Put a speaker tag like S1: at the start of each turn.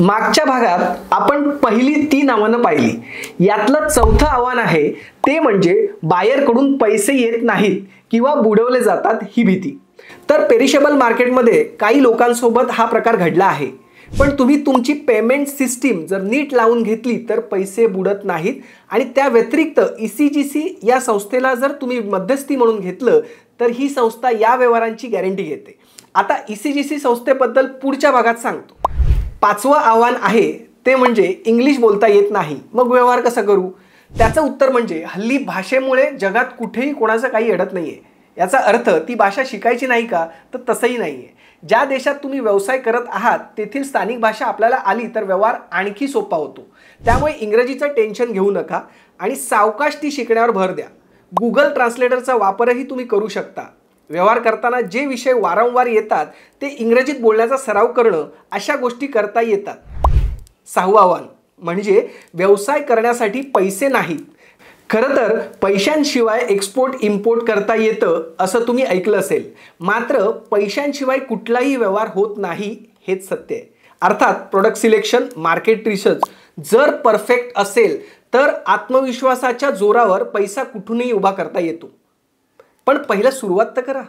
S1: मागच्या भागात आपण पहिली 3 आव्हानं पाहिली। यातलं चौथं आव्हान आहे ते म्हणजे बायर कडून पैसे येत नाहीत किंवा बुडवले जातात ही भीती। तर पेरिशेबल मार्केटमध्ये काही लोकांसोबत हा प्रकार घडला आहे, पण तुम्ही तुमची पेमेंट सिस्टीम जर नीट लावून घेतली तर पैसे बुडत नाहीत। आणि त्या व्यतिरिक्त ECGC या संस्थेला जर तुम्ही मध्यस्थी म्हणून घेतलं तर ही संस्था या व्यवहारांची गॅरंटी घेते। आता ECGC संस्थेबद्दल पुढच्या भागात सांगतो। पाचवं आव्हान आहे ते म्हणजे इंग्लिश बोलता येत नाही, मग व्यवहार कसा करू? त्याचं उत्तर म्हणजे हल्ली भाषेमुळे जगात कुठेही कोणाचं काही अडत नाहीये। याचा अर्थ ती भाषा शिकायची नाही का? तर तसंही नाहीये। ज्या देशात तुम्ही व्यवसाय करत आहात तेथील स्थानिक भाषा आपल्याला आली तर व्यवहार आणखी सोपा होतो। त्यामुळे इंग्रजीचं टेन्शन घेऊ नका आणि सावकाश ती शिकण्यावर भर द्या। गुगल ट्रान्सलेटरचा वापरही तुम्ही करू शकता। व्यवहार करताना जे विषय वारंवार येतात ते इंग्रजीत बोलण्याचा सराव करणं, अशा गोष्टी करता येतात। सहावं आव्हान म्हणजे व्यवसाय करण्यासाठी पैसे नाहीत। खरं तर पैशांशिवाय एक्सपोर्ट इम्पोर्ट करता येतं असं तुम्ही ऐकलं असेल, मात्र पैशांशिवाय कुठलाही व्यवहार होत नाही हेच सत्य आहे। अर्थात प्रोडक्ट सिलेक्शन, मार्केट रिसर्च जर परफेक्ट असेल तर आत्मविश्वासाच्या जोरावर पैसा कुठूनही उभा करता येतो। पण पहिलं सुरुवात तर करा।